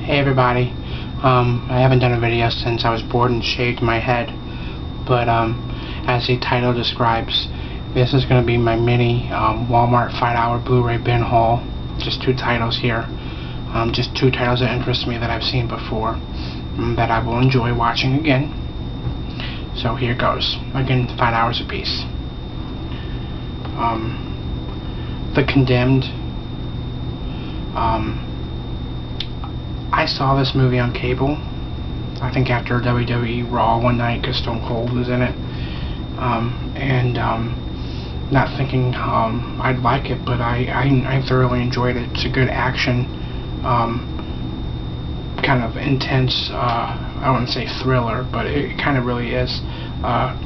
Hey everybody, I haven't done a video since I was bored and shaved my head, but as the title describes, this is going to be my mini Walmart 5-hour Blu-ray bin haul. Just two titles here, just two titles that interest me that I've seen before, that I will enjoy watching again. So here goes, again, 5 hours apiece. The Condemned. I saw this movie on cable, I think after WWE Raw one night, because Stone Cold was in it, not thinking I'd like it, but I thoroughly enjoyed it. It's a good action, kind of intense, I wouldn't say thriller, but it kind of really is. A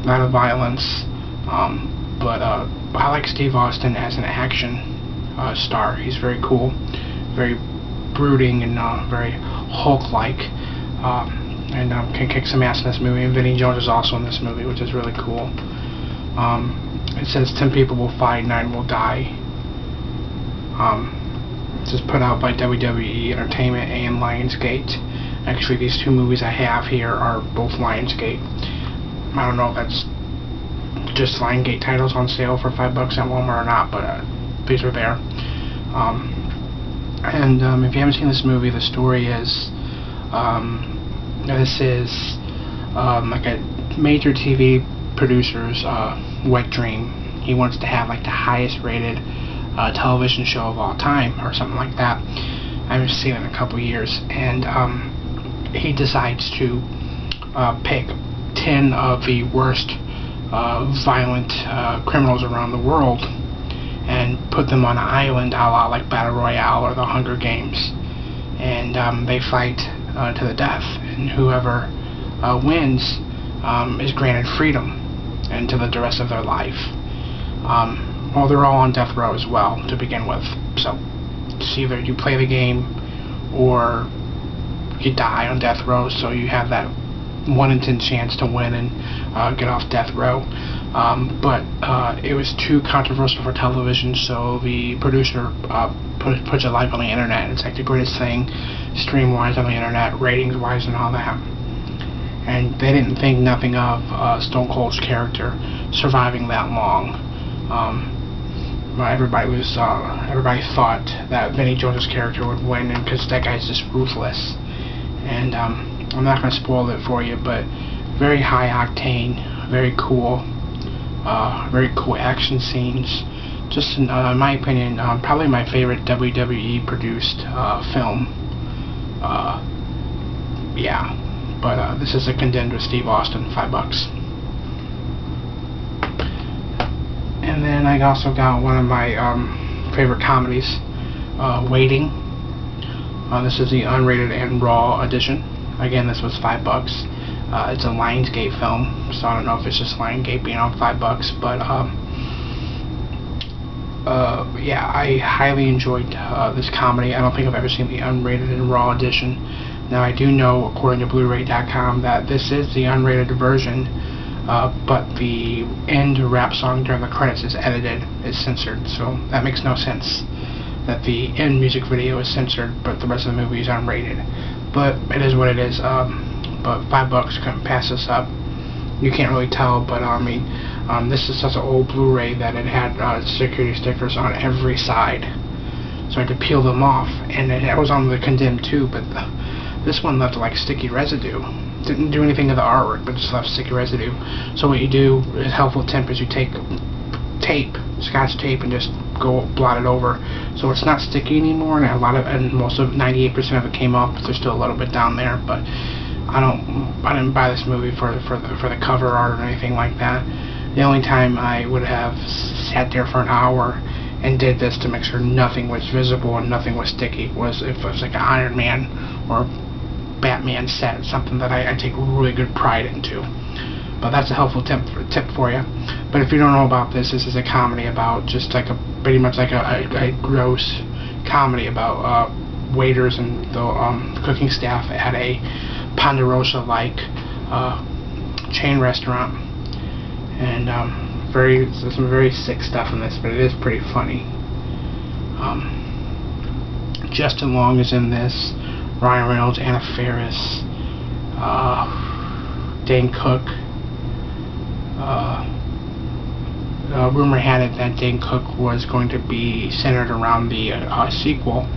lot of violence, but I like Steve Austin as an action star. He's very cool, very brooding, and very Hulk-like, and can kick some ass in this movie. And Vinnie Jones is also in this movie, which is really cool. It says 10 people will fight, 9 will die. This is put out by WWE Entertainment and Lionsgate. Actually, these two movies I have here are both Lionsgate. I don't know if that's just Lionsgate titles on sale for $5 at Walmart or not, but these are there. If you haven't seen this movie, the story is, this is like a major TV producer's wet dream. He wants to have like the highest rated television show of all time, or something like that. I haven't seen it in a couple years, and he decides to pick 10 of the worst violent criminals around the world and put them on an island, a la like Battle Royale or the Hunger Games, and they fight to the death, and whoever wins is granted freedom and to the rest of their life. Well, they're all on death row as well to begin with, so it's either you play the game or you die on death row, so you have that 1 in 10 chance to win and get off death row. But it was too controversial for television, so the producer puts it live on the internet. It's like the greatest thing stream-wise on the internet, ratings-wise and all that. And they didn't think nothing of Stone Cold's character surviving that long. Everybody thought that Vinnie Jones' character would win, and because that guy's just ruthless. And I'm not going to spoil it for you, but very high octane, very cool action scenes. Just in my opinion, probably my favorite WWE produced film. Yeah, but this is a Condemned with Steve Austin, $5. And then I also got one of my favorite comedies, Waiting. This is the unrated and raw edition. Again, this was $5. It's a Lionsgate film, so I don't know if it's just Lionsgate being on $5, but yeah, I highly enjoyed this comedy. I don't think I've ever seen the unrated and raw edition. Now, I do know, according to Bluray.com, that this is the unrated version, but the end rap song during the credits is edited, is censored, so that makes no sense. That the end music video is censored, but the rest of the movie is unrated. But it is what it is. But $5 couldn't pass this up. You can't really tell, but I mean, this is such an old Blu-ray that it had security stickers on every side, so I had to peel them off. And it was on the Condemned too, but this one left like sticky residue. Didn't do anything to the artwork, but just left sticky residue. So what you do, a helpful tip, is you take tape, Scotch tape, and just go blot it over, so it's not sticky anymore. And most of 98% of it came off, but there's still a little bit down there. But I didn't buy this movie for the cover art or anything like that. The only time I would have sat there for an hour and did this to make sure nothing was visible and nothing was sticky was if it was like an Iron Man or Batman set, something that I take really good pride into. But that's a helpful tip for you. But if you don't know about this, this is a comedy about just like pretty much like a gross comedy about waiters and the cooking staff at a Ponderosa-like chain restaurant. And there's some very sick stuff in this, but it is pretty funny. Justin Long is in this. Ryan Reynolds, Anna Faris, Dane Cook. Rumor had it that Dane Cook was going to be centered around the sequel,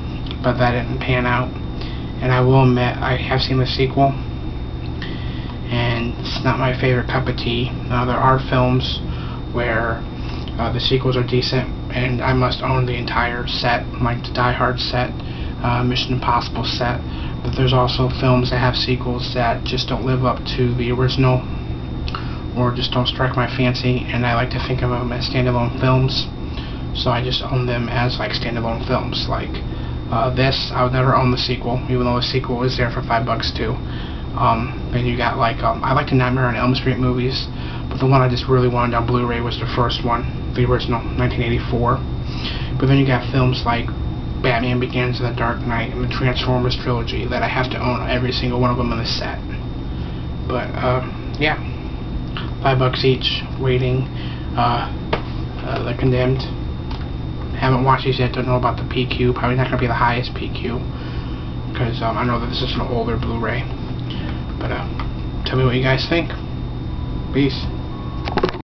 but that didn't pan out. And I will admit, I have seen the sequel, and it's not my favorite cup of tea. There are films where the sequels are decent, and I must own the entire set, like the Die Hard set, Mission Impossible set. But there's also films that have sequels that just don't live up to the original, or just don't strike my fancy, and I like to think of them as standalone films, so I just own them as like standalone films. Like this, I would never own the sequel, even though the sequel is there for $5 too. Then you got like I like the Nightmare on Elm Street movies, but the one I just really wanted on Blu-ray was the first one, the original, 1984. But then you got films like Batman Begins and The Dark Knight and the Transformers trilogy that I have to own every single one of them in the set. But yeah, $5 each. Waiting. The Condemned. Haven't watched these yet. Don't know about the PQ. Probably not gonna be the highest PQ because I know that this is an older Blu-ray. But tell me what you guys think. Peace.